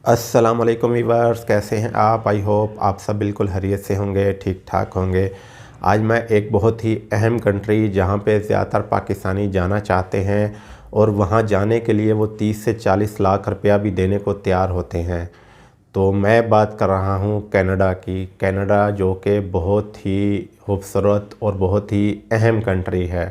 अस्सलाम वालेकुम वीवर्स, कैसे हैं आप? आई होप आप सब बिल्कुल खैरियत से होंगे, ठीक ठाक होंगे। आज मैं एक बहुत ही अहम कंट्री जहां पे ज़्यादातर पाकिस्तानी जाना चाहते हैं और वहां जाने के लिए वो 30 से 40 लाख रुपया भी देने को तैयार होते हैं। तो मैं बात कर रहा हूं कनाडा की। कनाडा जो कि बहुत ही खूबसूरत और बहुत ही अहम कंट्री है।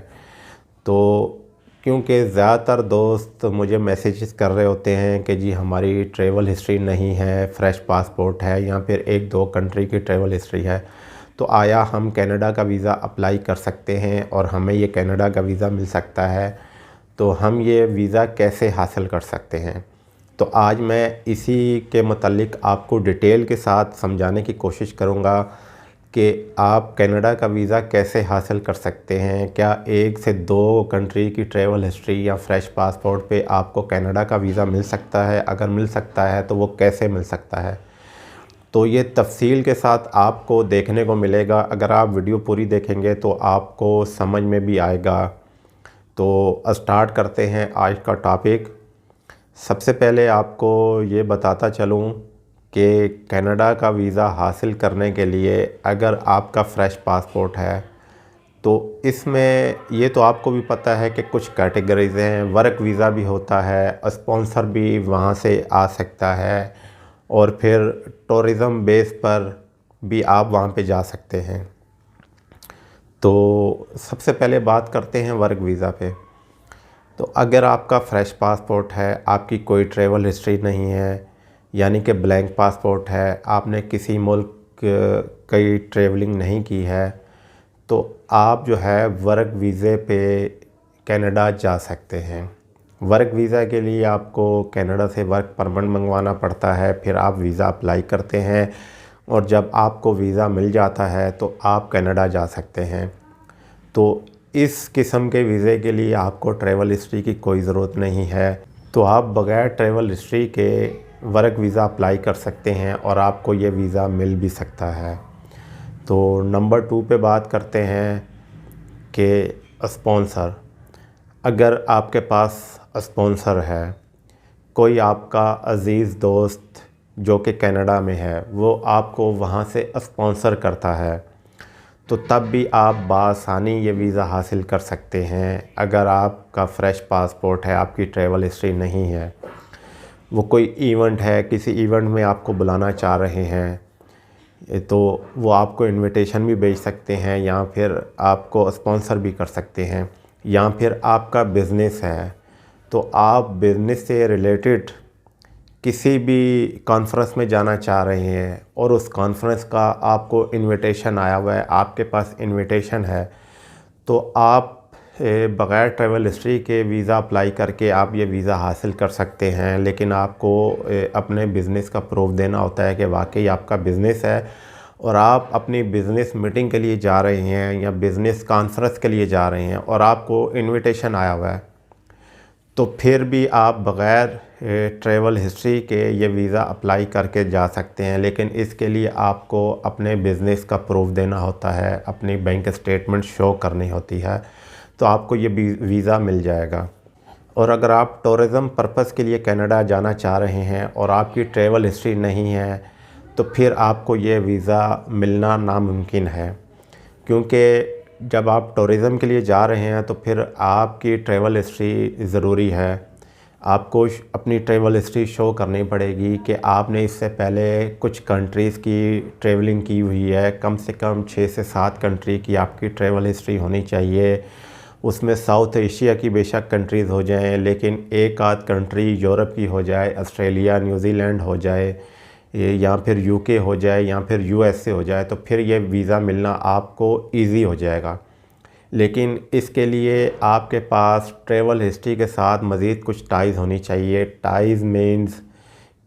तो क्योंकि ज़्यादातर दोस्त मुझे मैसेजेस कर रहे होते हैं कि जी हमारी ट्रैवल हिस्ट्री नहीं है, फ़्रेश पासपोर्ट है या फिर एक दो कंट्री की ट्रैवल हिस्ट्री है, तो आया हम कनाडा का वीज़ा अप्लाई कर सकते हैं और हमें ये कनाडा का वीज़ा मिल सकता है। तो हम ये वीज़ा कैसे हासिल कर सकते हैं? तो आज मैं इसी के मतलब आपको डिटेल के साथ समझाने की कोशिश करूँगा कि आप कनाडा का वीज़ा कैसे हासिल कर सकते हैं। क्या एक से दो कंट्री की ट्रैवल हिस्ट्री या फ़्रेश पासपोर्ट पे आपको कनाडा का वीज़ा मिल सकता है? अगर मिल सकता है तो वो कैसे मिल सकता है? तो ये तफ़सील के साथ आपको देखने को मिलेगा। अगर आप वीडियो पूरी देखेंगे तो आपको समझ में भी आएगा। तो स्टार्ट करते हैं आज का टॉपिक। सबसे पहले आपको ये बताता चलूँ कि कनाडा का वीज़ा हासिल करने के लिए अगर आपका फ़्रेश पासपोर्ट है तो इसमें ये तो आपको भी पता है कि कुछ कैटेगरीज़ हैं। वर्क वीज़ा भी होता है, स्पॉन्सर भी वहाँ से आ सकता है और फिर टूरिज़म बेस पर भी आप वहाँ पे जा सकते हैं। तो सबसे पहले बात करते हैं वर्क वीज़ा पे। तो अगर आपका फ़्रेश पासपोर्ट है, आपकी कोई ट्रैवल हिस्ट्री नहीं है, यानी कि ब्लैंक पासपोर्ट है, आपने किसी मुल्क कई ट्रैवलिंग नहीं की है, तो आप जो है वर्क वीज़े पे कनाडा जा सकते हैं। वर्क वीज़ा के लिए आपको कनाडा से वर्क परमिट मंगवाना पड़ता है, फिर आप वीज़ा अप्लाई करते हैं और जब आपको वीज़ा मिल जाता है तो आप कनाडा जा सकते हैं। तो इस किस्म के वीज़े के लिए आपको ट्रैवल हिस्ट्री की कोई ज़रूरत नहीं है। तो आप बग़ैर ट्रैवल हिस्ट्री के वर्क वीज़ा अप्लाई कर सकते हैं और आपको ये वीज़ा मिल भी सकता है। तो नंबर 2 पे बात करते हैं कि स्पॉन्सर। अगर आपके पास स्पॉन्सर है, कोई आपका अज़ीज़ दोस्त जो कि कनाडा में है, वो आपको वहाँ से स्पॉन्सर करता है, तो तब भी आप बआसानी ये वीज़ा हासिल कर सकते हैं। अगर आपका फ़्रेश पासपोर्ट है, आपकी ट्रैवल हिस्ट्री नहीं है, वो कोई इवेंट है, किसी इवेंट में आपको बुलाना चाह रहे हैं, तो वो आपको इनविटेशन भी भेज सकते हैं या फिर आपको स्पॉन्सर भी कर सकते हैं। या फिर आपका बिज़नेस है, तो आप बिज़नेस से रिलेटेड किसी भी कॉन्फ्रेंस में जाना चाह रहे हैं और उस कॉन्फ्रेंस का आपको इनविटेशन आया हुआ है, आपके पास इनविटेशन है, तो आप बग़ैर ट्रैवल हिस्ट्री के वीज़ा अप्लाई करके आप ये वीज़ा हासिल कर सकते हैं। लेकिन आपको अपने बिज़नेस का प्रूफ देना होता है कि वाकई आपका बिज़नेस है और आप अपनी बिज़नेस मीटिंग के लिए जा रहे हैं या बिज़नेस कॉन्फ्रेंस के लिए जा रहे हैं और आपको इनविटेशन आया हुआ है, तो फिर भी आप बग़ैर ट्रैवल हिस्ट्री के ये वीज़ा अप्लाई करके जा सकते हैं। लेकिन इसके लिए आपको अपने बिज़नेस का प्रूफ देना होता है, अपनी बैंक स्टेटमेंट शो करनी होती है, तो आपको ये वीज़ा मिल जाएगा। और अगर आप टूरिज़म पर्पस के लिए कनाडा जाना चाह रहे हैं और आपकी ट्रैवल हिस्ट्री नहीं है, तो फिर आपको ये वीज़ा मिलना नामुमकिन है। क्योंकि जब आप टूरिज़म के लिए जा रहे हैं तो फिर आपकी ट्रैवल हिस्ट्री ज़रूरी है। आपको अपनी ट्रैवल हिस्ट्री शो करनी पड़ेगी कि आपने इससे पहले कुछ कंट्रीज़ की ट्रैवलिंग की हुई है। कम से कम 6 से 7 कंट्री की आपकी ट्रैवल हिस्ट्री होनी चाहिए। उसमें साउथ एशिया की बेशक कंट्रीज़ हो जाएं, लेकिन एक आध कंट्री यूरोप की हो जाए, ऑस्ट्रेलिया, न्यूजीलैंड हो जाए, या फिर यूके हो जाए या फिर यूएसए हो जाए, तो फिर ये वीज़ा मिलना आपको इजी हो जाएगा। लेकिन इसके लिए आपके पास ट्रैवल हिस्ट्री के साथ मज़ीद कुछ टाइज़ होनी चाहिए। टाइज़ मीन्स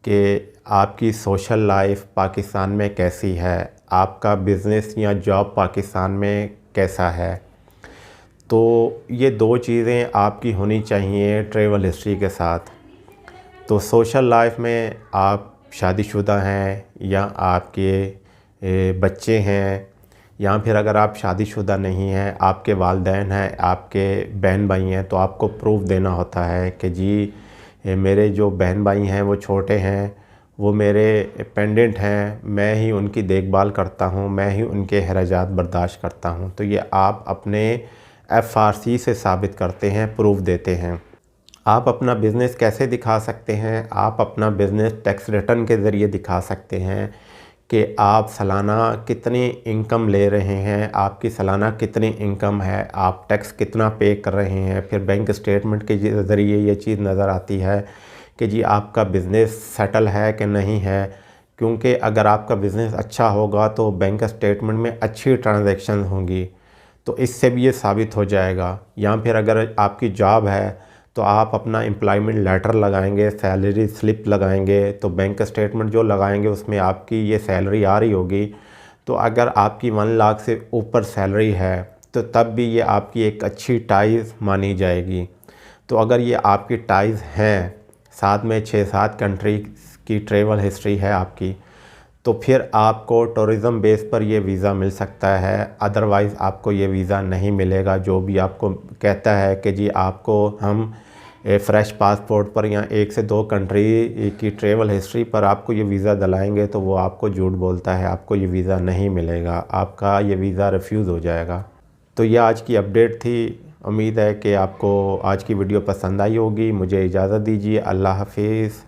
कि आपकी सोशल लाइफ पाकिस्तान में कैसी है, आपका बिज़नेस या जॉब पाकिस्तान में कैसा है। तो ये दो चीज़ें आपकी होनी चाहिए ट्रैवल हिस्ट्री के साथ। तो सोशल लाइफ में आप शादीशुदा हैं या आपके बच्चे हैं, या फिर अगर आप शादीशुदा नहीं हैं, आपके वालिदैन हैं, आपके बहन भाई हैं, तो आपको प्रूफ देना होता है कि जी मेरे जो बहन भाई हैं वो छोटे हैं वो मेरे पेंडेंट हैं, मैं ही उनकी देखभाल करता हूँ, मैं ही उनके खराजात बर्दाश्त करता हूँ। तो ये आप अपने FRC से साबित करते हैं, प्रूफ देते हैं। आप अपना बिज़नेस कैसे दिखा सकते हैं? आप अपना बिज़नेस टैक्स रिटर्न के ज़रिए दिखा सकते हैं कि आप सालाना कितनी इनकम ले रहे हैं, आपकी सालाना कितनी इनकम है, आप टैक्स कितना पे कर रहे हैं। फिर बैंक स्टेटमेंट के ज़रिए ये चीज़ नज़र आती है कि जी आपका बिज़नेस सेटल है कि नहीं है। क्योंकि अगर आपका बिज़नेस अच्छा होगा तो बैंक स्टेटमेंट में अच्छी ट्रांजैक्शन होंगी, तो इससे भी ये साबित हो जाएगा। या फिर अगर आपकी जॉब है तो आप अपना एम्प्लॉयमेंट लेटर लगाएंगे, सैलरी स्लिप लगाएंगे, तो बैंक स्टेटमेंट जो लगाएंगे उसमें आपकी ये सैलरी आ रही होगी। तो अगर आपकी 1 लाख से ऊपर सैलरी है तो तब भी ये आपकी एक अच्छी टाइज़ मानी जाएगी। तो अगर ये आपकी टाइज़ हैं, साथ में 6-7 कंट्री की ट्रैवल हिस्ट्री है आपकी, तो फिर आपको टूरिज़म बेस पर ये वीज़ा मिल सकता है। अदरवाइज़ आपको ये वीज़ा नहीं मिलेगा। जो भी आपको कहता है कि जी आपको हम फ्रेश पासपोर्ट पर या 1 से 2 कंट्री की ट्रैवल हिस्ट्री पर आपको ये वीज़ा दिलाएंगे, तो वो आपको झूठ बोलता है। आपको ये वीज़ा नहीं मिलेगा, आपका ये वीज़ा रिफ्यूज़ हो जाएगा। तो ये आज की अपडेट थी। उम्मीद है कि आपको आज की वीडियो पसंद आई होगी। मुझे इजाज़त दीजिए। अल्लाह हाफिज़।